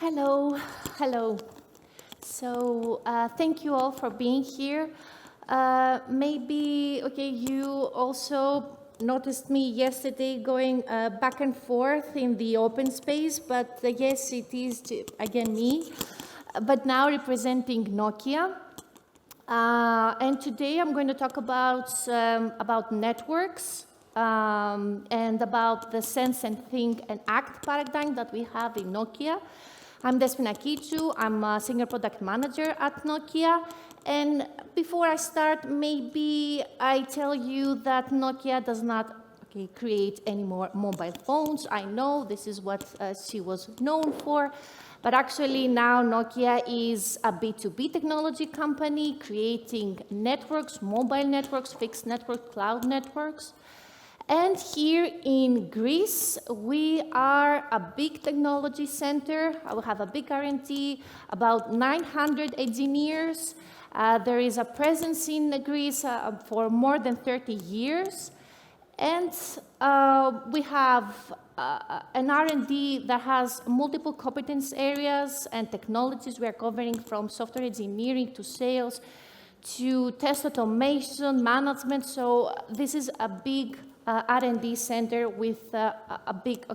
Hello, hello. So thank you all for being here. Maybe, okay, you also noticed me yesterday going back and forth in the open space, but yes, it is again me, but now representing Nokia. And today I'm going to talk about networks and about the sense and think and act paradigm that we have in Nokia. I'm Despina Kitsou. I'm a senior product manager at Nokia. And before I start, maybe I tell you that Nokia does not create any more mobile phones. I know this is what she was known for. But actually now Nokia is a B2B technology company creating networks, mobile networks, fixed network, cloud networks. And here in Greece, we are a big technology center. We have a big R&D, about 900 engineers. There is a presence in Greece for more than 30 years. And we have an R&D that has multiple competence areas and technologies. We are covering from software engineering to sales to test automation, management. So this is a big R&D center with a big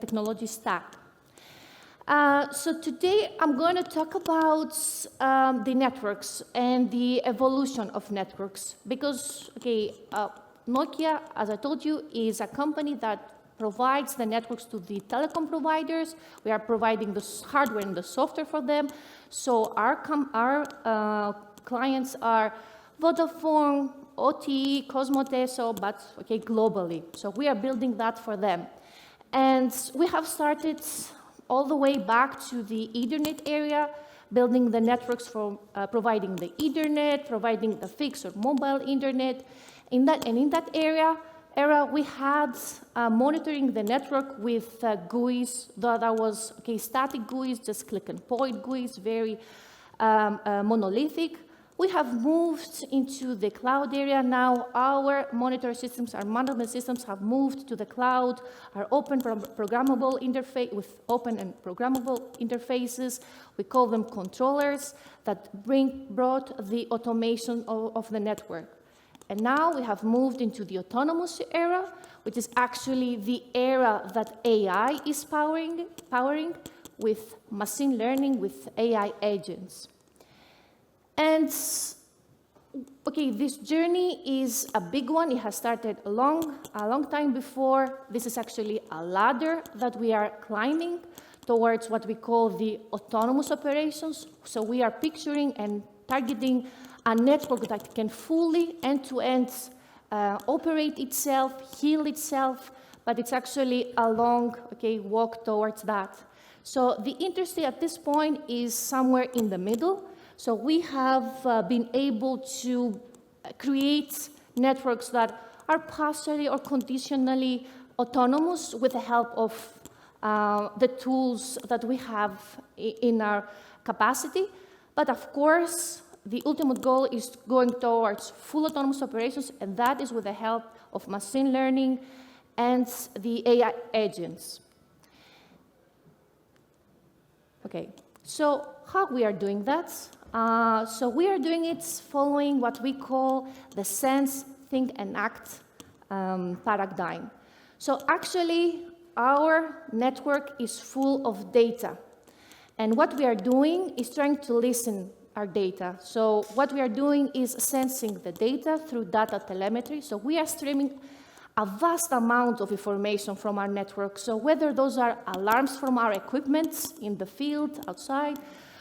technology stack. So today I'm going to talk about the networks and the evolution of networks because, Nokia, as I told you, is a company that provides the networks to the telecom providers. We are providing the hardware and the software for them. So our clients are Vodafone, OTE, Cosmoteso, but globally. So we are building that for them. And we have started all the way back to the Ethernet area, building the networks for providing the Ethernet, providing the fixed or mobile Internet. In that era, we had monitoring the network with GUIs. That was static GUIs, just click and point GUIs, very monolithic. We have moved into the cloud area now. Our monitor systems, our management systems have moved to the cloud, our open programmable interface with open and programmable interfaces. We call them controllers that brought the automation of the network. And now we have moved into the autonomous era, which is actually the era that AI is powering with machine learning, with AI agents. And this journey is a big one. It has started a long time before. This is actually a ladder that we are climbing towards what we call the autonomous operations. So we are picturing and targeting a network that can fully end-to-end operate itself, heal itself, but it's actually a long walk towards that. So the industry at this point is somewhere in the middle. So we have been able to create networks that are partially or conditionally autonomous with the help of the tools that we have in our capacity. But of course, the ultimate goal is going towards full autonomous operations, and that is with the help of machine learning and the AI agents. So how we are doing that? So we are doing it following what we call the sense, think, and act paradigm. So actually, our network is full of data. And what we are doing is trying to listen our data. So what we are doing is sensing the data through data telemetry. So we are streaming a vast amount of information from our network. So whether those are alarms from our equipment in the field, outside,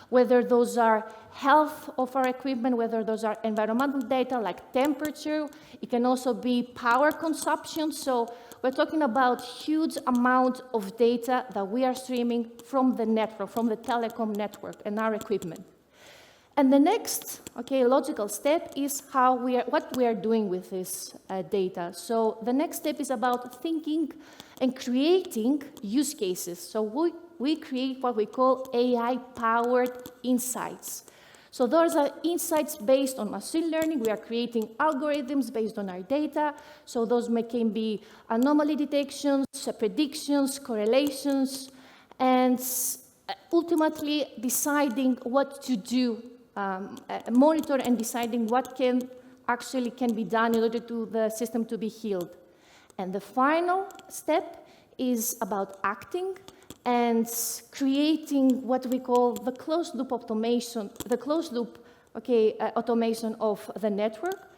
whether those are health of our equipment, whether those are environmental data like temperature, it can also be power consumption. So we're talking about huge amount of data that we are streaming from the network, from the telecom network and our equipment. And the next, logical step is what we are doing with this data. So the next step is about thinking and creating use cases. So we create what we call AI-powered insights. So those are insights based on machine learning. We are creating algorithms based on our data. So those can be anomaly detections, predictions, correlations, and ultimately deciding what to do, monitor and deciding what can be done in order to the system to be healed. And the final step is about acting and creating what we call the closed loop automation, automation of the network.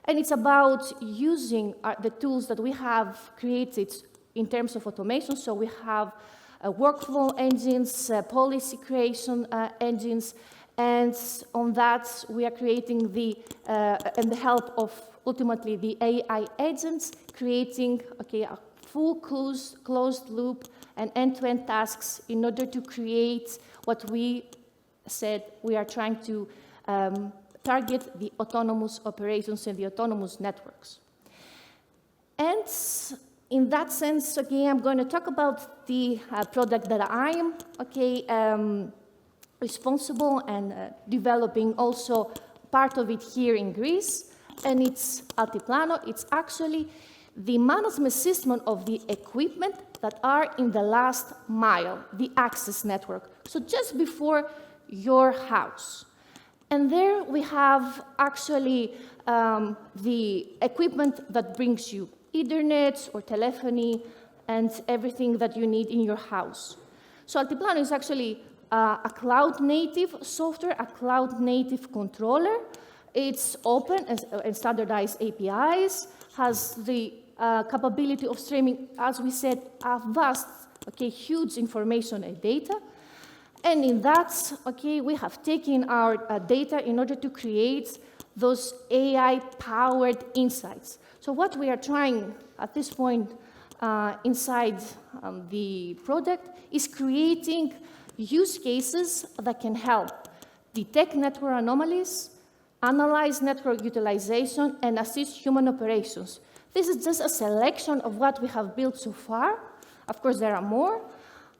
And it's about using the tools that we have created in terms of automation. So we have workflow engines, policy creation engines, and on that we are creating and the help of ultimately the AI agents, creating a full closed loop and end-to-end tasks in order to create what we said we are trying to target the autonomous operations and the autonomous networks. And in that sense, I'm going to talk about the product that I am responsible and developing also part of it here in Greece, and it's Altiplano. It's actually the management system of the equipment that are in the last mile, the access network, so just before your house. And there we have actually the equipment that brings you Ethernet or telephony and everything that you need in your house. So Altiplano is actually a cloud-native software, a cloud-native controller. It's open and standardized APIs, has the capability of streaming, as we said, a vast, huge information and data. And in that, we have taken our data in order to create those AI-powered insights. So what we are trying at this point inside the product is creating use cases that can help detect network anomalies, analyze network utilization, and assist human operations. This is just a selection of what we have built so far. Of course, there are more.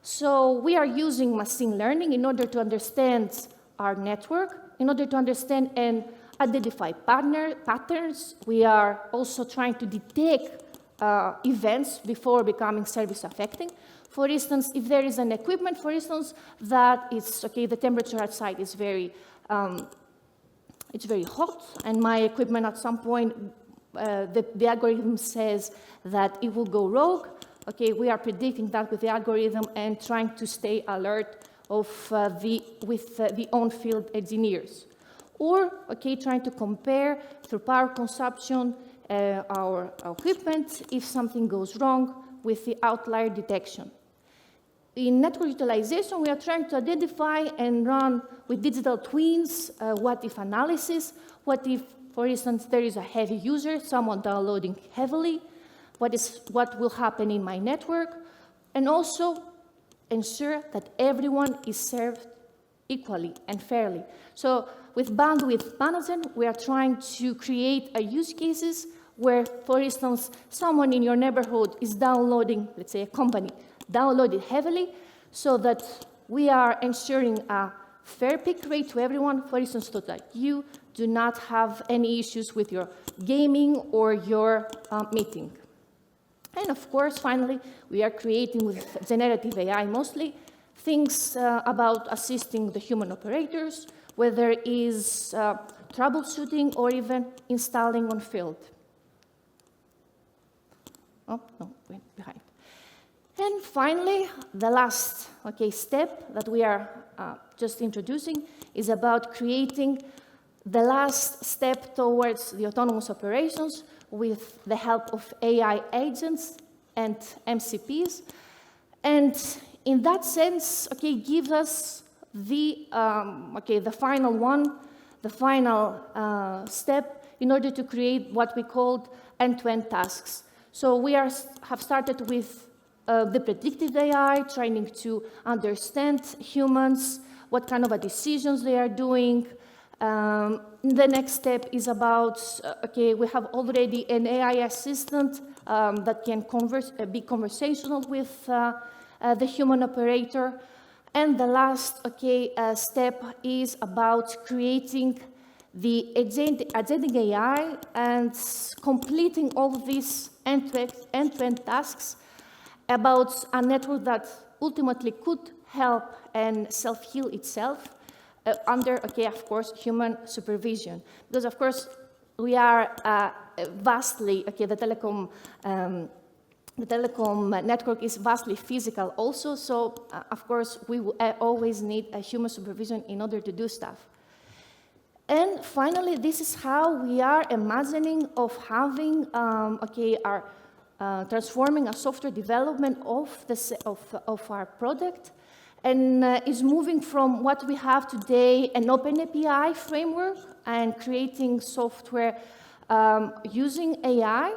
So we are using machine learning in order to understand our network, in order to understand and identify patterns. We are also trying to detect events before becoming service affecting. For instance, if there is an equipment, for instance, that is, the temperature outside is it's very hot, and my equipment at some point, the algorithm says that it will go rogue. We are predicting that with the algorithm and trying to stay alert with the on-field engineers. Or, trying to compare through power consumption our equipment if something goes wrong with the outlier detection. In network utilization, we are trying to identify and run with digital twins what-if analysis. What if, for instance, there is a heavy user, someone downloading heavily? What will happen in my network? And also ensure that everyone is served equally and fairly. So with bandwidth management, we are trying to create use cases where, for instance, someone in your neighborhood is downloading, let's say a company, downloaded heavily, so that we are ensuring a fair peak rate to everyone, for instance, so that you do not have any issues with your gaming or your meeting. And of course, finally, we are creating with generative AI mostly things about assisting the human operators, whether it is troubleshooting or even installing on field. Oh, no, wait, behind. And finally, the last step that we are just introducing is about creating the last step towards the autonomous operations with the help of AI agents and MCPs. And in that sense, gives us the final one, the final step in order to create what we called end-to-end tasks. So we have started with the predictive AI, trying to understand humans, what kind of decisions they are doing. The next step is about, we have already an AI assistant that can be conversational with the human operator. And the last step is about creating the agentic AI and completing all of these end-to-end tasks about a network that ultimately could self-help and self-heal itself under, of course, human supervision. Because, of course, we are vastly, the telecom network is vastly physical also, so of course we always need a human supervision in order to do stuff. And finally, this is how we are imagining of having, transforming a software development of our product, and is moving from what we have today, an open API framework, and creating software using AI,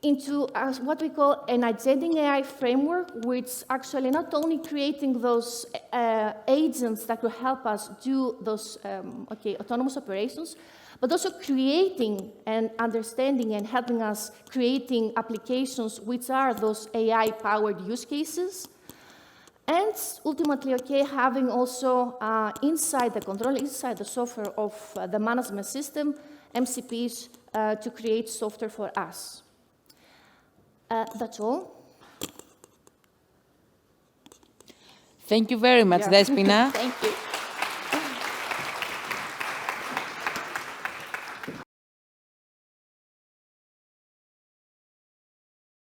into what we call an agentic AI framework, which actually not only creating those agents that will help us do those autonomous operations, but also creating and understanding and helping us creating applications which are those AI-powered use cases. And ultimately, having also inside the control, inside the software of the management system, MCPs to create software for us. That's all. Thank you very much, Despina. Thank you.